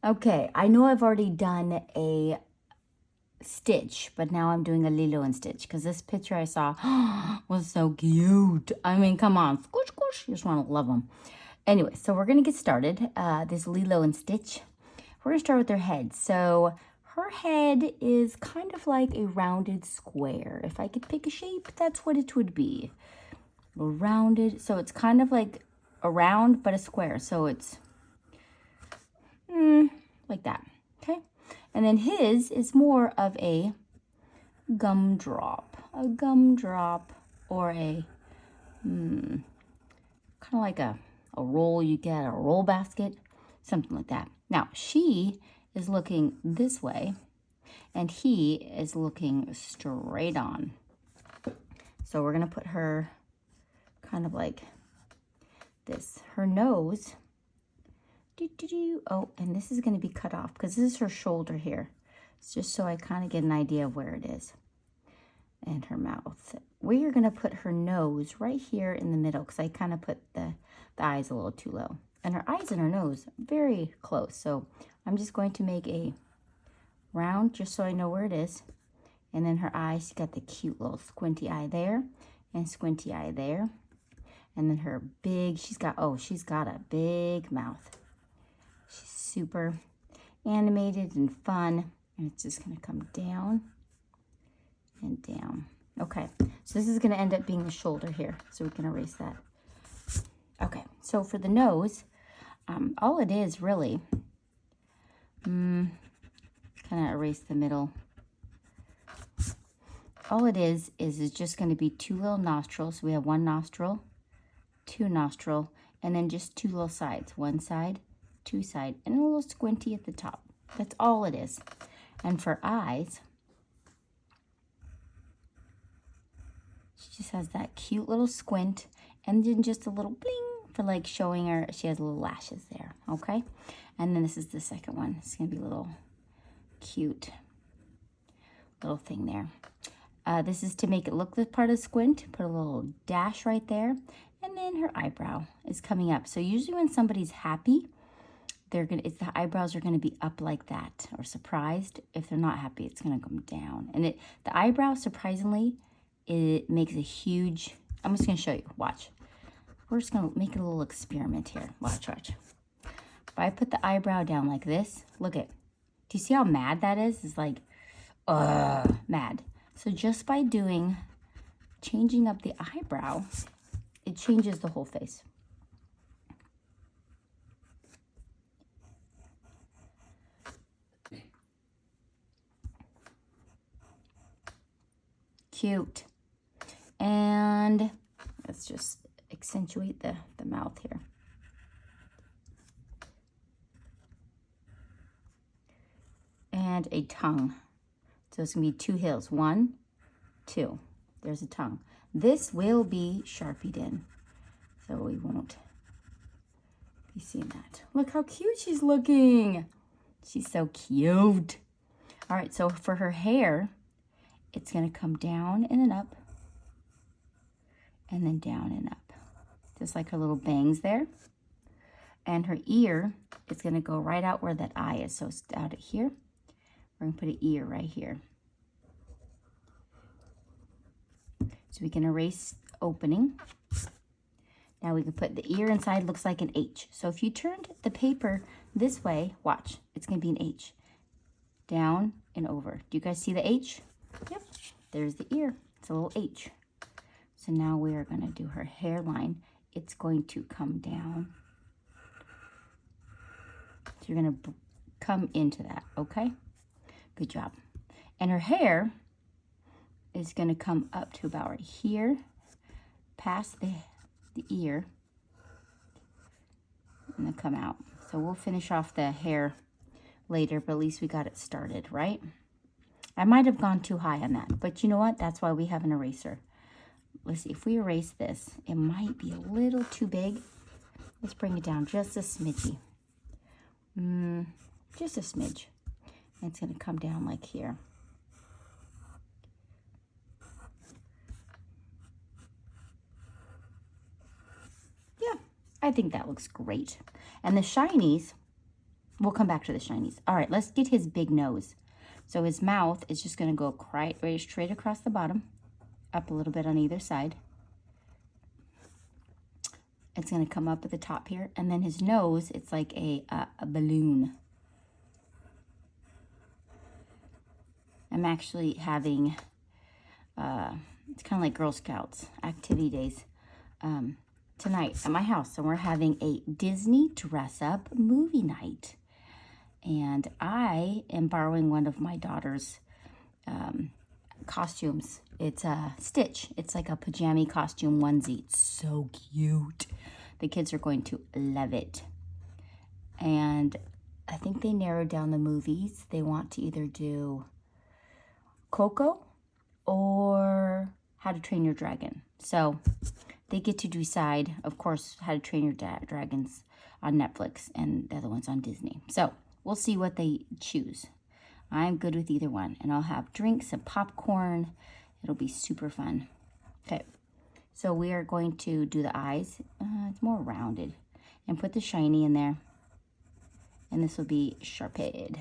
Okay, I know I've already done a stitch, but now I'm doing a Lilo and Stitch because this picture I saw was so cute. I mean, come on, squish, squish. You just want to love them. Anyway, so we're gonna get started. This Lilo and Stitch. We're gonna start with their head. So her head is kind of like a rounded square. If I could pick a shape, that's what it would be. Rounded. So it's kind of like a round but a square. So it's like that. Okay. And then his is more of a gumdrop, or a kind of like a roll you get, a roll basket, something like that. Now she is looking this way and he is looking straight on. So we're gonna put her kind of like this. Her nose, oh, and this is gonna be cut off because this is her shoulder here. It's just so I kind of get an idea of where it is. And her mouth. We are going to put her nose right here in the middle because I kind of put the eyes a little too low. And her eyes and her nose very close. So I'm just going to make a round just so I know where it is. And then her eyes, she's got the cute little squinty eye there and squinty eye there. And then her big, she's got a big mouth. She's super animated and fun. And it's just going to come down and down. Okay, so this is going to end up being the shoulder here, so we can erase that. Okay, so for the nose, all it is really, kind of erase the middle. All it is just going to be two little nostrils. So we have one nostril, two nostril, and then just two little sides. One side, two side, and a little squinty at the top. That's all it is. And for eyes, she just has that cute little squint and then just a little bling for like showing her she has little lashes there, okay? And then this is the second one. It's gonna be a little cute little thing there. This is to make it look the part of squint. Put a little dash right there. And then her eyebrow is coming up. So usually when somebody's happy, the eyebrows are gonna be up like that, or surprised. If they're not happy, it's gonna come down. And the eyebrow, surprisingly, it makes a huge, I'm just going to show you, watch. We're just going to make a little experiment here. Watch. If I put the eyebrow down like this, look at, do you see how mad that is? It's like, mad. So just by changing up the eyebrow, it changes the whole face. Cute. And let's just accentuate the mouth here. And a tongue. So it's gonna be two hills. 1, 2. There's a tongue. This will be Sharpied in, so we won't be seeing that. Look how cute she's looking. She's so cute. All right, so for her hair, it's gonna come down and then up, and then down and up, just like her little bangs there. And her ear is going to go right out where that eye is. So it's out here. We're going to put an ear right here. So we can erase opening. Now we can put the ear inside, looks like an H. So if you turned the paper this way, watch, it's going to be an H. Down and over. Do you guys see the H? Yep, there's the ear. It's a little H. So now we are going to do her hairline. It's going to come down. So you're going to come into that, okay? Good job. And her hair is going to come up to about right here, past the ear, and then come out. So we'll finish off the hair later, but at least we got it started, right? I might have gone too high on that, but you know what? That's why we have an eraser. Let's see, if we erase this, it might be a little too big. Let's bring it down just a smidgy. Just a smidge. And it's going to come down like here. Yeah, I think that looks great. And the shinies, We'll come back to the shinies. All right, let's get his big nose. So his mouth is just going to go right straight across the bottom, up a little bit on either side. It's going to come up at the top here. And then his nose, it's like a balloon. I'm actually having, it's kind of like Girl Scouts activity days tonight at my house. And we're having a Disney dress-up movie night. And I am borrowing one of my daughter's costumes. It's a Stitch. It's like a pajama costume onesie. It's so cute. The kids are going to love it. And I think they narrowed down the movies. They want to either do Coco or How to Train Your Dragon. So they get to decide, of course, How to Train Your Dragons on Netflix and the other one's on Disney. So we'll see what they choose. I'm good with either one. And I'll have drinks and popcorn. It'll be super fun. Okay, so we are going to do the eyes. It's more rounded. And put the shiny in there. And this will be sharpened.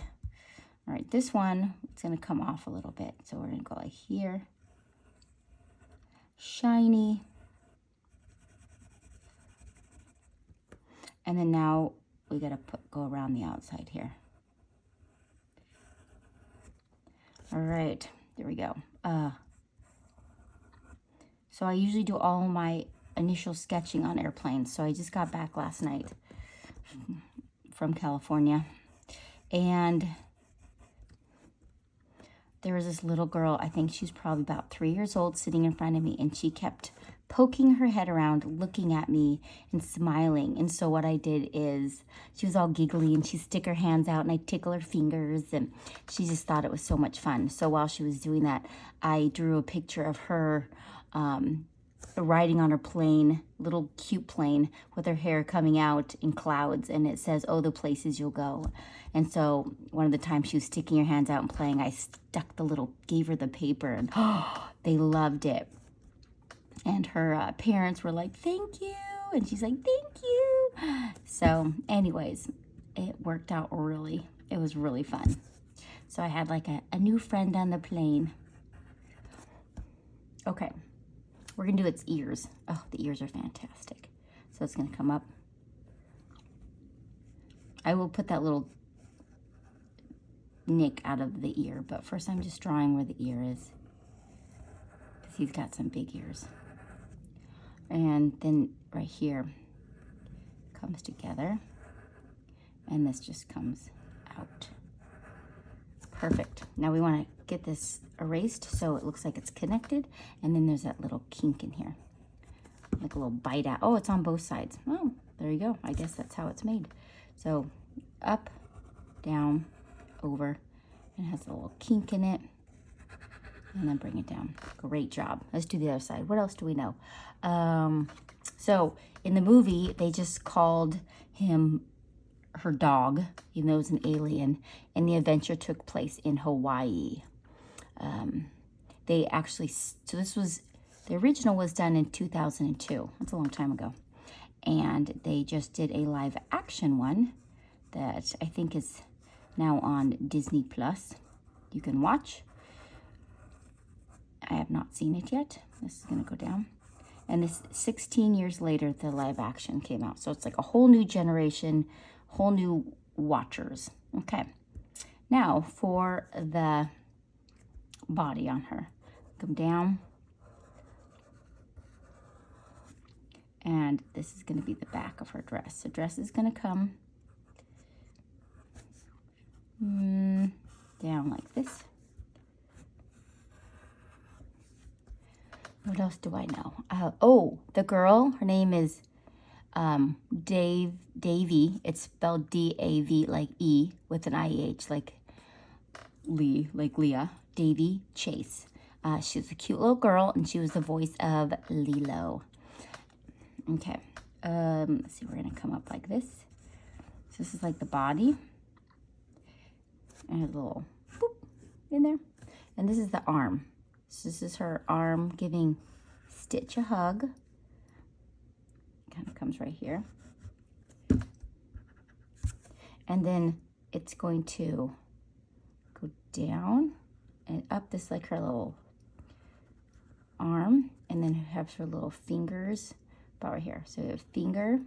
All right, this one, it's going to come off a little bit. So we're going to go like here. Shiny. And then now we got to go around the outside here. All right, there we go. So I usually do all my initial sketching on airplanes. So I just got back last night from California. And there was this little girl, I think she's probably about 3 years old, sitting in front of me. And she kept poking her head around, looking at me and smiling. And so what I did is, she was all giggly and she'd stick her hands out and I'd tickle her fingers. And she just thought it was so much fun. So while she was doing that, I drew a picture of her riding on her plane, little cute plane with her hair coming out in clouds. And it says, "Oh, the places you'll go." And so one of the times she was sticking her hands out and playing, I stuck gave her the paper, and they loved it. And her parents were like, "Thank you." And she's like, "Thank you." So anyways, it worked out really. It was really fun. So I had like a new friend on the plane. Okay, we're going to do its ears. Oh, the ears are fantastic. So it's going to come up. I will put that little nick out of the ear, but first I'm just drawing where the ear is, because he's got some big ears. And then right here comes together, and this just comes out. Perfect. Now we want to get this erased so it looks like it's connected, and then there's that little kink in here, like a little bite out. Oh, it's on both sides. Oh, there you go. I guess that's how it's made. So up, down, over, and it has a little kink in it, and then bring it down. Great job. Let's do the other side. What else do we know? So in the movie, they just called him her dog, even though it was an alien, and the adventure took place in Hawaii. They actually, so this was, the original was done in 2002. That's a long time ago. And they just did a live action one that I think is now on Disney Plus. You can watch. I have not seen it yet. This is going to go down. And this 16 years later, the live action came out. So it's like a whole new generation, whole new watchers. Okay. Now for the body on her. Come down. And this is going to be the back of her dress. The dress is going to come down like this. What else do I know? Oh, the girl, her name is Davy. It's spelled D-A-V, like E, with an I-E-H, like Lee, like Leah. Davy Chase. She was a cute little girl, and she was the voice of Lilo. Okay, let's see, we're going to come up like this. So this is like the body. And a little boop in there. And this is the arm. So this is her arm giving Stitch a hug. Kind of comes right here. And then it's going to go down and up this like her little arm, and then have her little fingers about right here. So we have finger.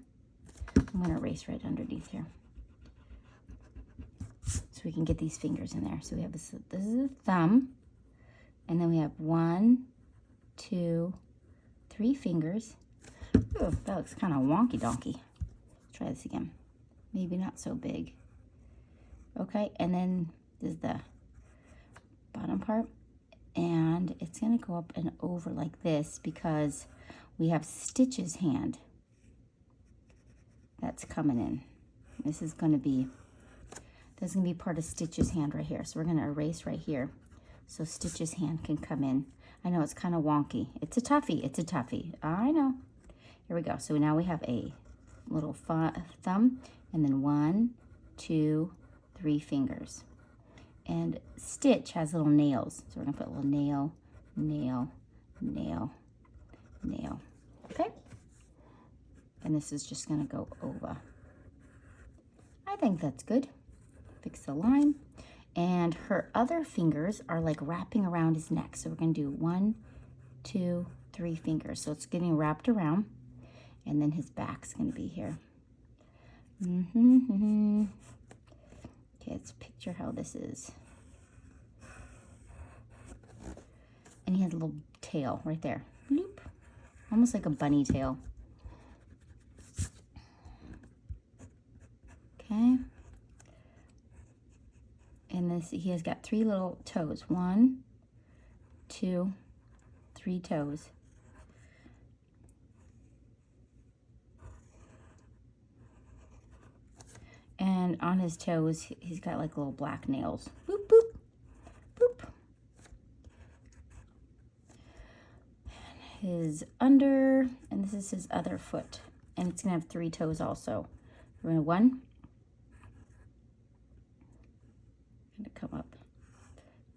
I'm gonna erase right underneath here so we can get these fingers in there. So we have this is a thumb, and then we have 1, 2, 3 fingers. Ooh, that looks kind of wonky donkey. Let's try this again. Maybe not so big. Okay, and then this is the bottom part, and it's gonna go up and over like this because we have Stitch's hand that's coming in. This is gonna be part of Stitch's hand right here. So we're gonna erase right here so Stitch's hand can come in. I know it's kind of wonky. It's a toughie, I know. Here we go. So now we have a little thumb, and then 1, 2, 3 fingers. And Stitch has little nails. So we're gonna put a little nail, nail, nail, nail. Okay? And this is just gonna go over. I think that's good. Fix the line. And her other fingers are like wrapping around his neck. So we're gonna do 1, 2, 3 fingers. So it's getting wrapped around, and then his back's gonna be here. Okay, let's picture how this is. And he has a little tail right there. Bloop. Almost like a bunny tail. Okay. And this, he has got 3 little toes. 1, 2, 3 toes. And on his toes, he's got like little black nails. Boop, boop, boop. His under, and this is his other foot. And it's gonna have 3 toes also. We're gonna 1. Gonna come up.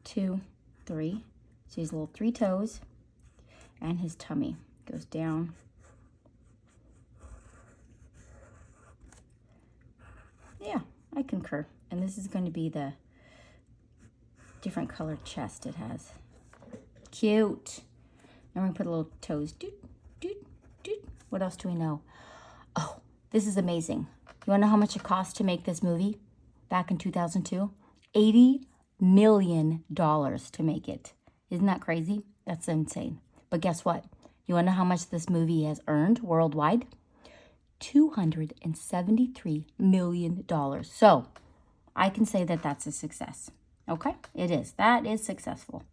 2, 3. So his little 3 toes. And his tummy goes down. Yeah, I concur. And this is going to be the different colored chest it has. Cute. Now we're going to put a little toes. Doot, doot, doot. What else do we know? Oh, this is amazing. You want to know how much it cost to make this movie back in 2002? $80 million to make it. Isn't that crazy? That's insane. But guess what? You want to know how much this movie has earned worldwide? $273 million. So I can say that that's a success. Okay, it is. That is successful.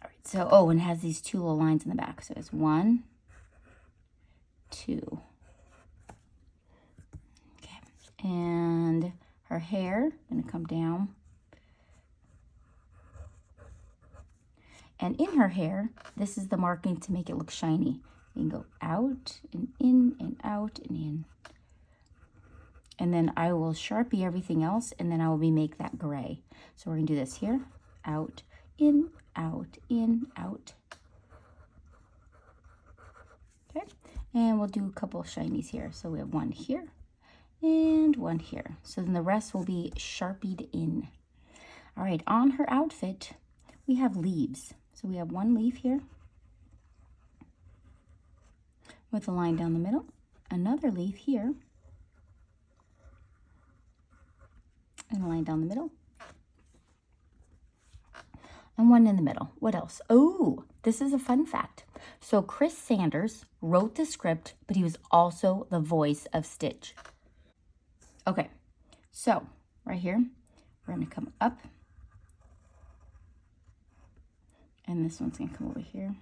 All right, so, oh, and it has these 2 little lines in the back. So it's 1, 2. Okay, and her hair gonna come down. And in her hair, this is the marking to make it look shiny. You can go out and in and out and in. And then I will Sharpie everything else, and then I will make that gray. So we're gonna do this here. Out, in, out, in, out. Okay, and we'll do a couple of shinies here. So we have 1 here and 1 here. So then the rest will be Sharpied in. All right, on her outfit, we have leaves. So we have 1 leaf here with a line down the middle, another leaf here, and a line down the middle, and 1 in the middle. What else? Oh, this is a fun fact. So Chris Sanders wrote the script, but he was also the voice of Stitch. Okay, so right here, we're gonna come up, and this one's gonna come over here.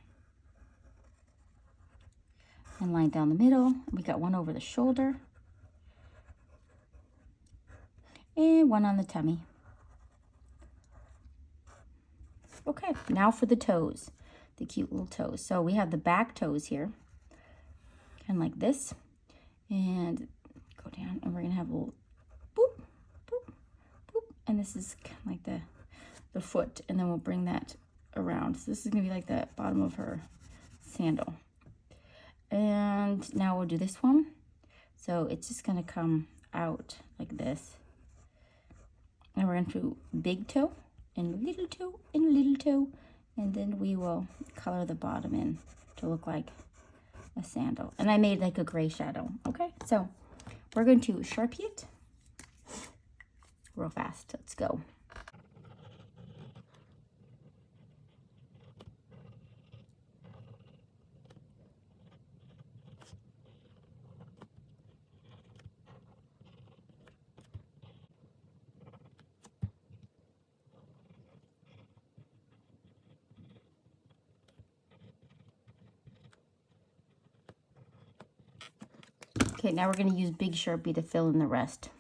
And line down the middle. We got 1 over the shoulder. And 1 on the tummy. Okay, now for the toes. The cute little toes. So we have the back toes here. Kind of like this. And go down, and we're going to have a little boop, boop, boop. And this is kind of like the foot. And then we'll bring that around. So this is going to be like the bottom of her sandal. And now we'll do this one. So it's just going to come out like this. And we're going to do big toe and little toe and little toe. And then we will color the bottom in to look like a sandal. And I made like a gray shadow. Okay, so we're going to Sharpie it real fast. Let's go. Okay, now we're going to use big Sharpie to fill in the rest.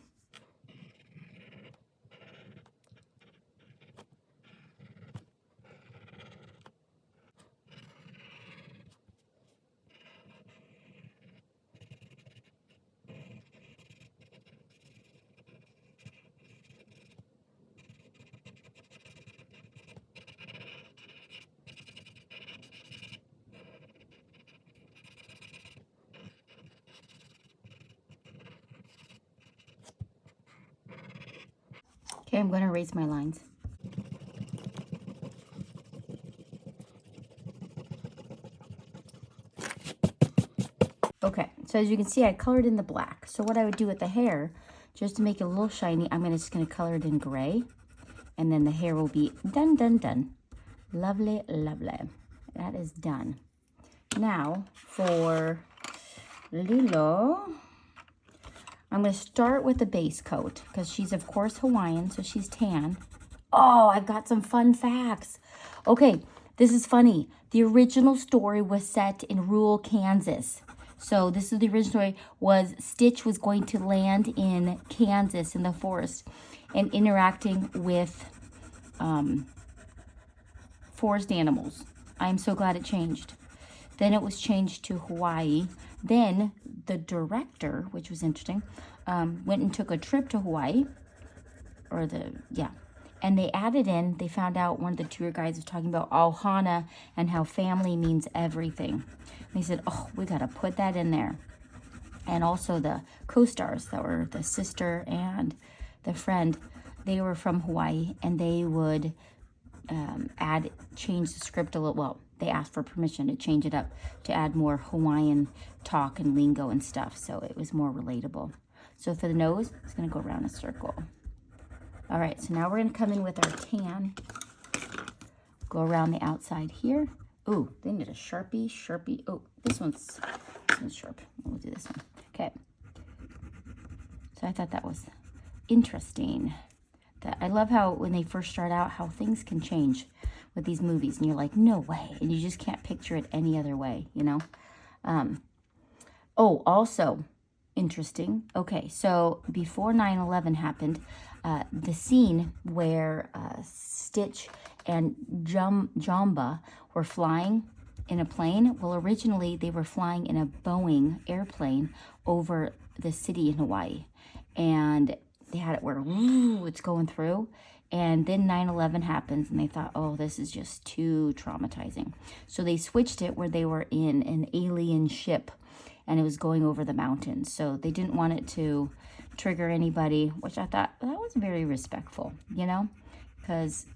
Okay, I'm going to erase my lines. Okay, so as you can see, I colored in the black. So what I would do with the hair, just to make it a little shiny, I'm just going to color it in gray. And then the hair will be done, done, done. Lovely, lovely. That is done. Now, for Lilo, I'm going to start with the base coat because she's, of course, Hawaiian, so she's tan. Oh, I've got some fun facts. Okay, this is funny. The original story was set in rural Kansas. So this is the original story, was Stitch was going to land in Kansas in the forest and interacting with forest animals. I'm so glad it changed. Then it was changed to Hawaii. Then the director, which was interesting, went and took a trip to Hawaii, and they added in, they found out one of the tour guides was talking about Ohana and how family means everything. And they said, oh, we got to put that in there. And also the co-stars that were the sister and the friend, they were from Hawaii, and they would change the script a little. Well, they asked for permission to change it up to add more Hawaiian talk and lingo and stuff, so it was more relatable. So for the nose, it's going to go around a circle. All right, so now we're going to come in with our tan. Go around the outside here. Ooh, they need a Sharpie. Oh, this one's sharp. We'll do this one. Okay. So I thought that was interesting. I love how when they first start out, how things can change with these movies. And you're like, no way. And you just can't picture it any other way, you know? Oh, also interesting. Okay, so before 9/11 happened, the scene where Stitch and Jamba were flying in a plane. Well, originally they were flying in a Boeing airplane over the city in Hawaii. And they had it where, woo, it's going through. And then 9/11 happens, and they thought, oh, this is just too traumatizing. So they switched it where they were in an alien ship, and it was going over the mountains. So they didn't want it to trigger anybody, which I thought that was very respectful, you know, because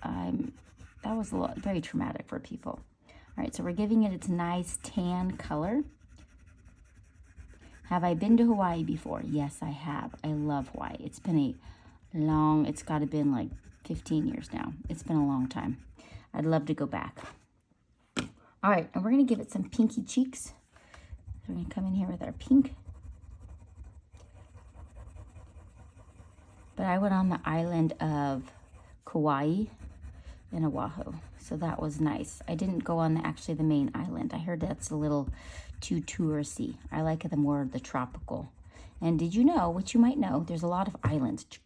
that was very traumatic for people. All right, so we're giving it its nice tan color. Have I been to Hawaii before? Yes, I have. I love Hawaii. It's been it's got to been like 15 years now. It's been a long time. I'd love to go back. All right, and we're going to give it some pinky cheeks. So we're going to come in here with our pink. But I went on the island of Kauai in Oahu, so that was nice. I didn't go on actually the main island. I heard that's a little too touristy. I like the tropical. And did you know, which you might know, there's a lot of islands that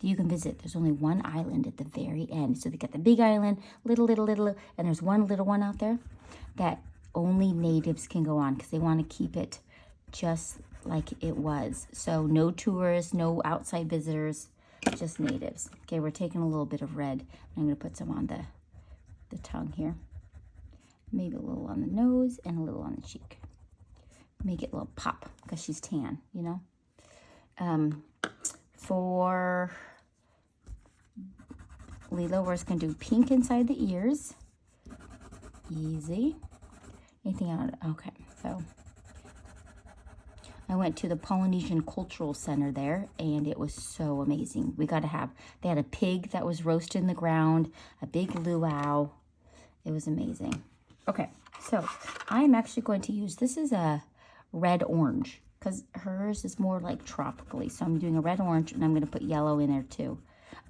you can visit. There's only one island at the very end. So they got the big island, little, and there's one little one out there that only natives can go on because they want to keep it just like it was. So no tourists, no outside visitors, just natives. Okay, we're taking a little bit of red. I'm going to put some on the tongue here. Maybe a little on the nose and a little on the cheek. Make it a little pop because she's tan, you know. For Lilo, we're just going to do pink inside the ears. Easy. Anything out? Okay, so I went to the Polynesian Cultural Center there, and it was so amazing. They had a pig that was roasted in the ground, a big luau. It was amazing. Okay, so I'm actually going to use, this is a red orange, because hers is more like tropically. So I'm doing a red orange, and I'm going to put yellow in there too.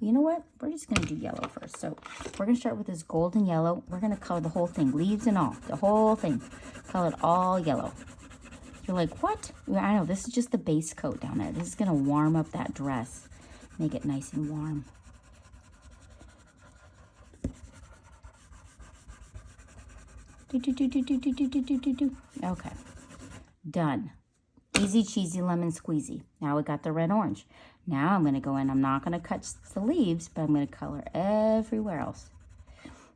You know what? We're just going to do yellow first. So we're going to start with this golden yellow. We're going to color the whole thing, leaves and all, the whole thing. Color it all yellow. You're like, what? I know, this is just the base coat down there. This is going to warm up that dress. Make it nice and warm. Okay. Done. Easy cheesy lemon squeezy. Now we got the red orange. Now I'm going to go in. I'm not going to cut the leaves, but I'm going to color everywhere else.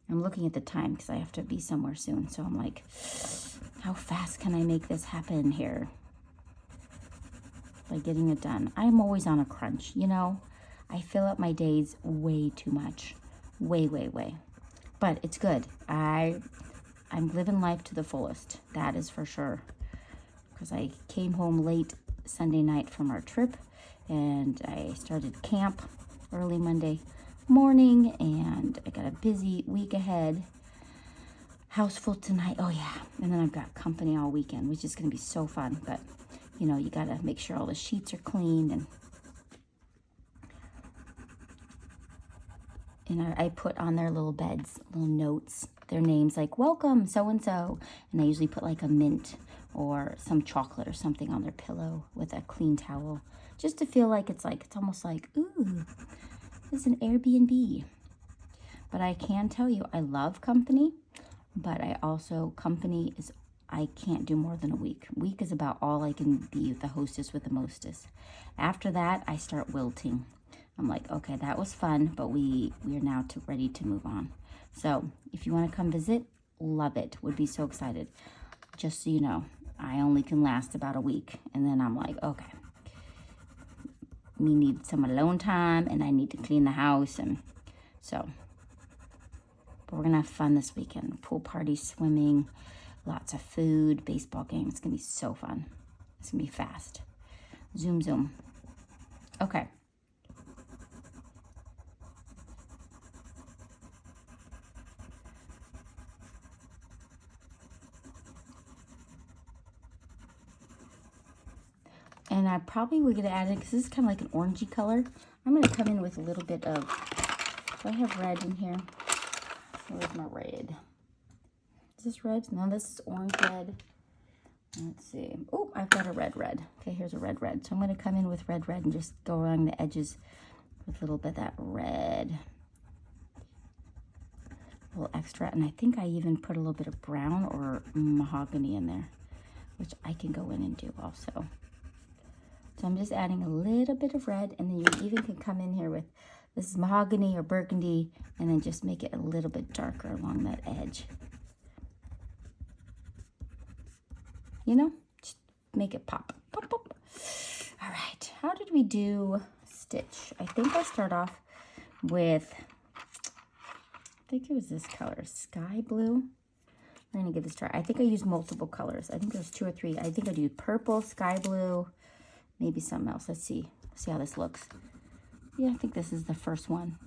I'm looking at the time because I have to be somewhere soon. So I'm like, how fast can I make this happen here? By getting it done. I'm always on a crunch, you know. I fill up my days way too much. Way. But it's good. I'm living life to the fullest. That is for sure. Because I came home late Sunday night from our trip, and I started camp early Monday morning, and I got a busy week ahead. House full tonight. Oh yeah. And then I've got company all weekend, which is going to be so fun. But you know, you got to make sure all the sheets are clean, and I put on their little beds little notes, their names, like welcome so and so, and I usually put like a mint or some chocolate or something on their pillow with a clean towel, just to feel like it's almost like, ooh, this is an Airbnb. But I can tell you, I love company, but I can't do more than a week. Week is about all I can be with the hostess with the mostest. After that, I start wilting. I'm like, okay, that was fun, but we are now ready to move on. So if you want to come visit, love it. Would be so excited. Just so you know, I only can last about a week. And then I'm like, okay, we need some alone time, and I need to clean the house. And so, but we're going to have fun this weekend. Pool party, swimming, lots of food, baseball game. It's going to be so fun. It's going to be fast. Zoom. Okay. And I probably would get added, because this is kind of like an orangey color. I'm going to come in with a little bit of, do I have red in here? Where's my red? Is this red? No, this is orange red. Let's see. Oh, I've got a red. Okay, here's a red. So I'm going to come in with red and just go along the edges with a little bit of that red. A little extra. And I think I even put a little bit of brown or mahogany in there, which I can go in and do also. So I'm just adding a little bit of red, and then you even can come in here with, this is mahogany or burgundy, and then just make it a little bit darker along that edge. You know, just make it pop. All right, how did we do stitch? I think I start off with, I think it was this color, sky blue. I'm gonna give this a try. I think I used multiple colors. I think there's 2 or 3. I think I do purple, sky blue, maybe something else. Let's see how this looks. Yeah, I think this is the first one.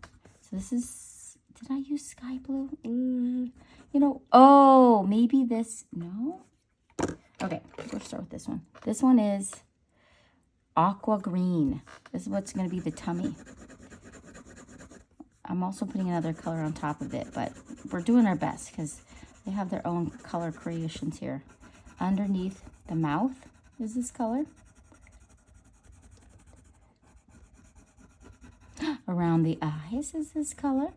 So this is, did I use sky blue? You know, oh, maybe this, no? Okay, we'll start with this one. This one is aqua green. This is what's going to be the tummy. I'm also putting another color on top of it, but we're doing our best because they have their own color creations here. Underneath the mouth is this color. Around the eyes is this color.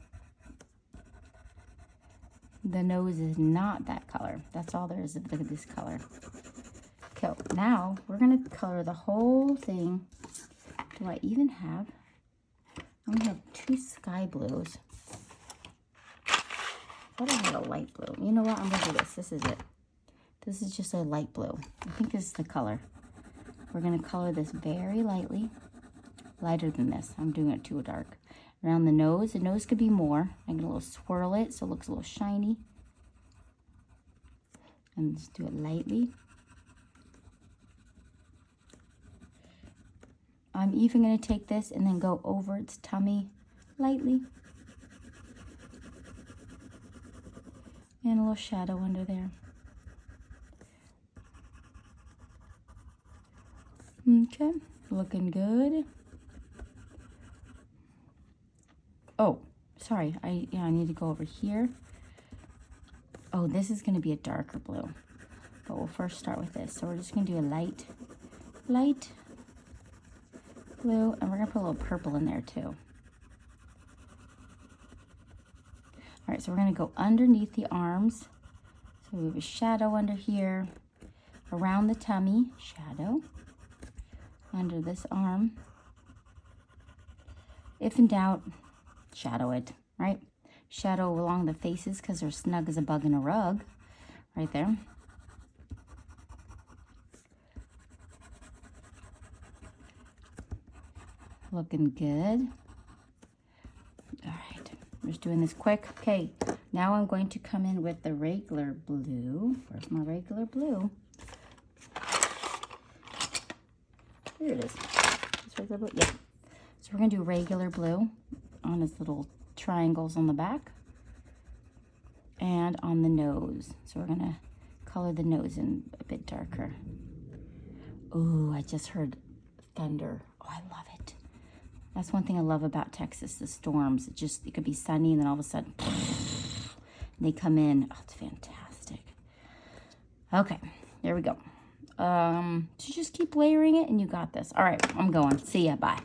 The nose is not that color. That's all there is. Look at this color. Okay, now we're going to color the whole thing. Do I even have? I only have 2 sky blues. I thought I had a light blue. You know what? I'm going to do this. This is it. This is just a light blue. I think this is the color. We're going to color this very lightly. Lighter than this. I'm doing it too dark. Around the nose. The nose could be more. I'm going to little swirl it so it looks a little shiny. And just do it lightly. I'm even going to take this and then go over its tummy lightly. And a little shadow under there. Okay, looking good. Oh, sorry, I need to go over here. Oh, this is going to be a darker blue. But we'll first start with this. So we're just going to do a light blue. And we're going to put a little purple in there too. All right, so we're going to go underneath the arms. So we have a shadow under here. Around the tummy, shadow. Under this arm. If in doubt, shadow it, right? Shadow along the faces because they're snug as a bug in a rug. Right there. Looking good. All right, I'm just doing this quick. Okay, now I'm going to come in with the regular blue. Where's my regular blue? Here it is. It's regular blue. Yeah. So we're going to do regular blue on his little triangles on the back and on the nose. So we're going to color the nose in a bit darker. Ooh, I just heard thunder. Oh, I love it. That's one thing I love about Texas, the storms. It could be sunny and then all of a sudden they come in. Oh, it's fantastic. Okay, there we go. So just keep layering it and you got this. All right, I'm going. See ya. Bye.